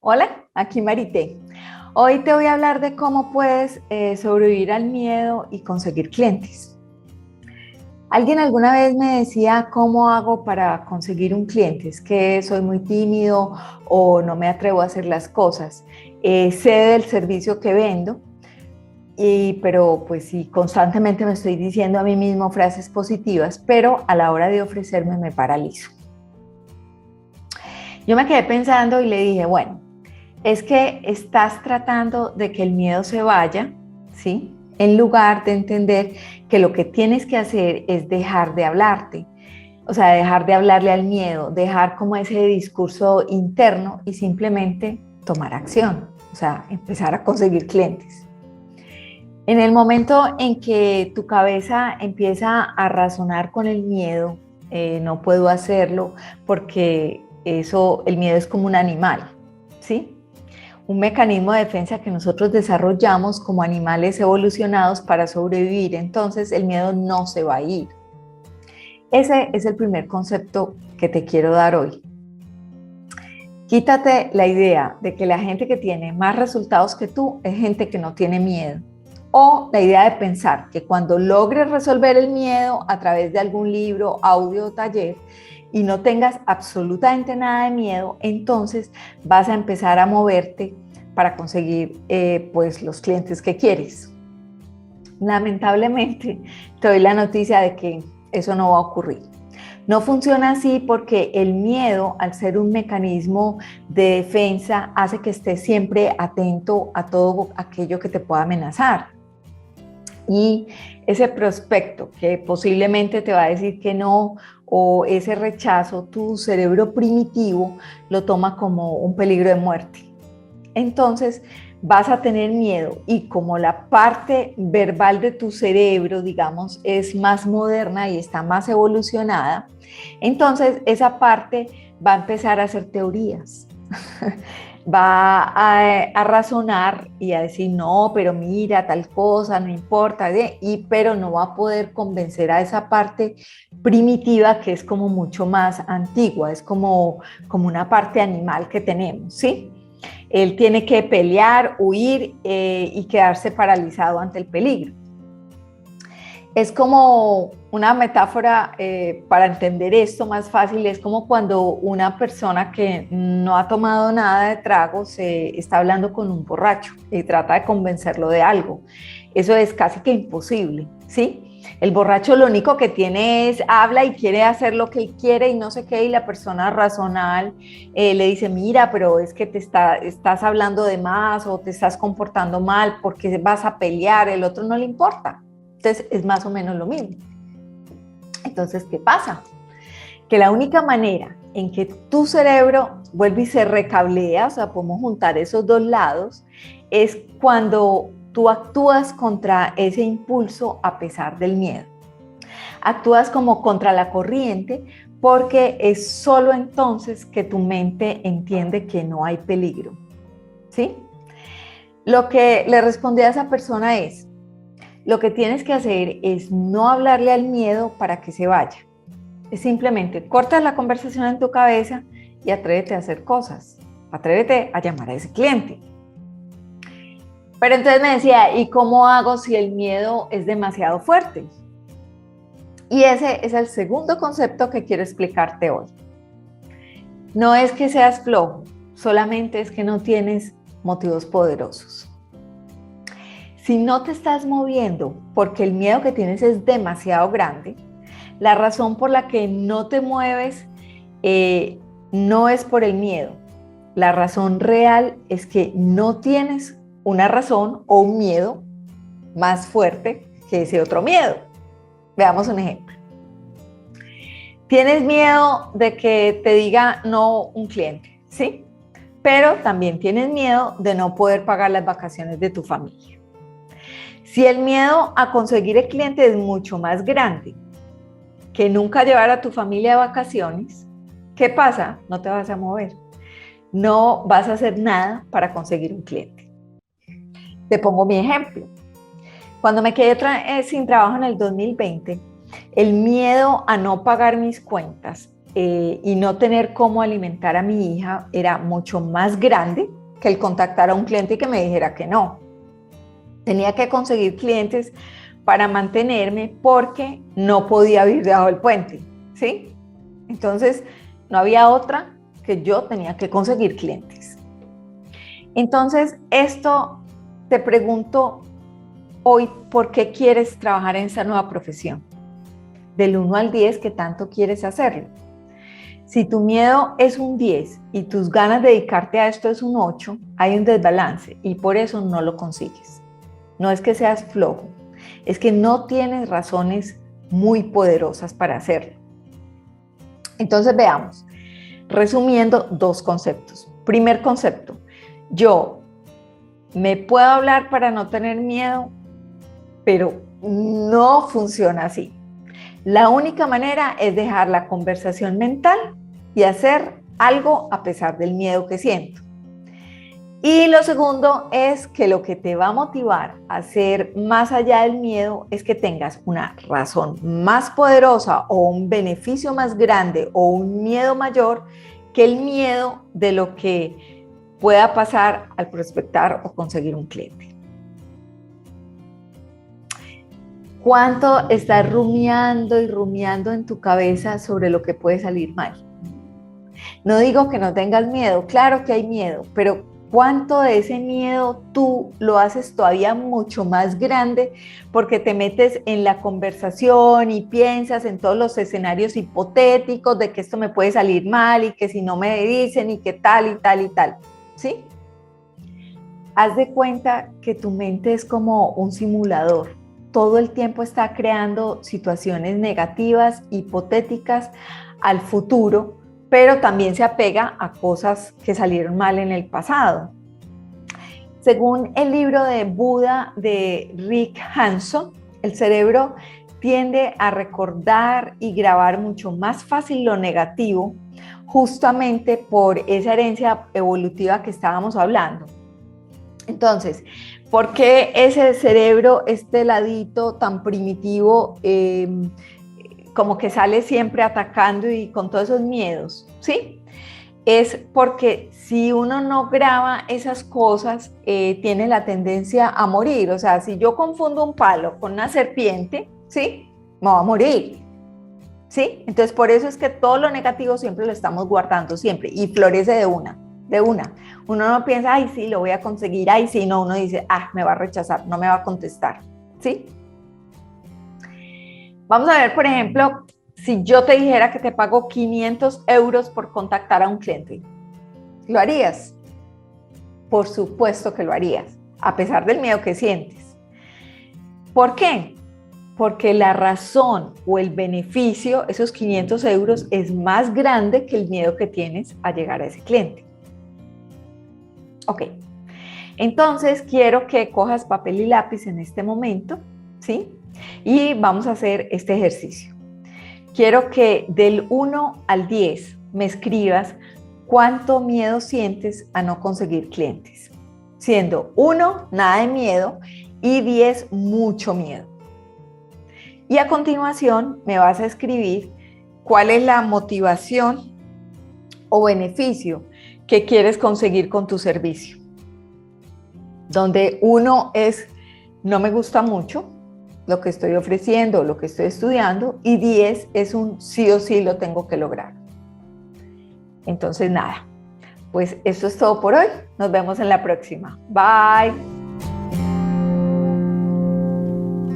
Hola, aquí Marité. Hoy te voy a hablar de cómo puedes sobrevivir al miedo y conseguir clientes. Alguien alguna vez me decía, ¿cómo hago para conseguir un cliente? Es que soy muy tímido o no me atrevo a hacer las cosas. Sé del servicio que vendo, pero pues sí, constantemente me estoy diciendo a mí mismo frases positivas, pero a la hora de ofrecerme me paralizo. Yo me quedé pensando y le dije, bueno, es que estás tratando de que el miedo se vaya, ¿sí? En lugar de entender que lo que tienes que hacer es dejar de hablarte, o sea, dejar de hablarle al miedo, dejar como ese discurso interno y simplemente tomar acción, o sea, empezar a conseguir clientes. En el momento en que tu cabeza empieza a razonar con el miedo, no puedo hacerlo porque el miedo es como un animal, ¿sí? Un mecanismo de defensa que nosotros desarrollamos como animales evolucionados para sobrevivir. Entonces el miedo no se va a ir. Ese es el primer concepto que te quiero dar hoy. Quítate la idea de que la gente que tiene más resultados que tú es gente que no tiene miedo. O la idea de pensar que cuando logres resolver el miedo a través de algún libro, audio o taller y no tengas absolutamente nada de miedo, entonces vas a empezar a moverte para conseguir pues los clientes que quieres. Lamentablemente te doy la noticia de que eso no va a ocurrir. No funciona así porque el miedo, al ser un mecanismo de defensa, hace que estés siempre atento a todo aquello que te pueda amenazar. Y ese prospecto que posiblemente te va a decir que no, o ese rechazo, tu cerebro primitivo lo toma como un peligro de muerte. Entonces vas a tener miedo, y como la parte verbal de tu cerebro, digamos, es más moderna y está más evolucionada, entonces esa parte va a empezar a hacer teorías. Va a razonar y a decir, no, pero mira, tal cosa, no importa, pero no va a poder convencer a esa parte primitiva que es como mucho más antigua, es como una parte animal que tenemos, ¿sí? Él tiene que pelear, huir y quedarse paralizado ante el peligro. Es como una metáfora para entender esto más fácil, es como cuando una persona que no ha tomado nada de trago se está hablando con un borracho y trata de convencerlo de algo. Eso es casi que imposible, ¿sí? El borracho lo único que tiene es habla y quiere hacer lo que él quiere y no sé qué, y la persona razonal le dice, mira, pero es que estás hablando de más o te estás comportando mal porque vas a pelear, el otro no le importa. Entonces es más o menos lo mismo. Entonces, ¿qué pasa? Que la única manera en que tu cerebro vuelve y se recablea, o sea, podemos juntar esos dos lados, es cuando tú actúas contra ese impulso a pesar del miedo. Actúas como contra la corriente porque es solo entonces que tu mente entiende que no hay peligro, ¿sí? Lo que le respondí a esa persona es, lo que tienes que hacer es no hablarle al miedo para que se vaya. Es simplemente cortas la conversación en tu cabeza y atrévete a hacer cosas. Atrévete a llamar a ese cliente. Pero entonces me decía, ¿y cómo hago si el miedo es demasiado fuerte? Y ese es el segundo concepto que quiero explicarte hoy. No es que seas flojo, solamente es que no tienes motivos poderosos. Si no te estás moviendo porque el miedo que tienes es demasiado grande, la razón por la que no te mueves no es por el miedo. La razón real es que no tienes una razón o un miedo más fuerte que ese otro miedo. Veamos un ejemplo. Tienes miedo de que te diga no un cliente, ¿sí? Pero también tienes miedo de no poder pagar las vacaciones de tu familia. Si el miedo a conseguir el cliente es mucho más grande que nunca llevar a tu familia de vacaciones, ¿qué pasa? No te vas a mover. No vas a hacer nada para conseguir un cliente. Te pongo mi ejemplo. Cuando me quedé sin trabajo en el 2020, el miedo a no pagar mis cuentas y no tener cómo alimentar a mi hija era mucho más grande que el contactar a un cliente y que me dijera que no. Tenía que conseguir clientes para mantenerme porque no podía vivir debajo del puente, ¿sí? Entonces, no había otra que yo tenía que conseguir clientes. Entonces, esto te pregunto hoy, ¿por qué quieres trabajar en esta nueva profesión? Del 1 al 10, ¿qué tanto quieres hacerlo? Si tu miedo es un 10 y tus ganas de dedicarte a esto es un 8, hay un desbalance y por eso no lo consigues. No es que seas flojo, es que no tienes razones muy poderosas para hacerlo. Entonces veamos, resumiendo 2 conceptos. Primer concepto, yo me puedo hablar para no tener miedo, pero no funciona así. La única manera es dejar la conversación mental y hacer algo a pesar del miedo que siento. Y lo segundo es que lo que te va a motivar a hacer más allá del miedo es que tengas una razón más poderosa o un beneficio más grande o un miedo mayor que el miedo de lo que pueda pasar al prospectar o conseguir un cliente. ¿Cuánto estás rumiando y rumiando en tu cabeza sobre lo que puede salir mal? No digo que no tengas miedo, claro que hay miedo, pero ¿cuánto de ese miedo tú lo haces todavía mucho más grande porque te metes en la conversación y piensas en todos los escenarios hipotéticos de que esto me puede salir mal y que si no me dicen y que tal y tal y tal? ¿Sí? Haz de cuenta que tu mente es como un simulador. Todo el tiempo está creando situaciones negativas, hipotéticas al futuro, pero también se apega a cosas que salieron mal en el pasado. Según el libro de Buda de Rick Hanson, el cerebro tiende a recordar y grabar mucho más fácil lo negativo, justamente por esa herencia evolutiva que estábamos hablando. Entonces, ¿por qué ese cerebro, este ladito tan primitivo, como que sale siempre atacando y con todos esos miedos? ¿Sí? Es porque si uno no graba esas cosas, tiene la tendencia a morir. O sea, si yo confundo un palo con una serpiente, ¿sí? Me va a morir. ¿Sí? Entonces, por eso es que todo lo negativo siempre lo estamos guardando, siempre, y florece de una. Uno no piensa, ay, sí, lo voy a conseguir, ay, sí, no, uno dice, me va a rechazar, no me va a contestar, ¿sí? Vamos a ver, por ejemplo, si yo te dijera que te pago 500 euros por contactar a un cliente, ¿lo harías? Por supuesto que lo harías, a pesar del miedo que sientes. ¿Por qué? Porque la razón o el beneficio, esos 500 euros, es más grande que el miedo que tienes a llegar a ese cliente. Ok, entonces quiero que cojas papel y lápiz en este momento, ¿sí? Y vamos a hacer este ejercicio. Quiero que del 1 al 10 me escribas cuánto miedo sientes a no conseguir clientes, siendo 1, nada de miedo, y 10, mucho miedo. Y a continuación me vas a escribir cuál es la motivación o beneficio que quieres conseguir con tu servicio. Donde 1 es, no me gusta mucho lo que estoy ofreciendo, lo que estoy estudiando, y 10 es un sí o sí lo tengo que lograr. Entonces nada, pues esto es todo por hoy. Nos vemos en la próxima. Bye.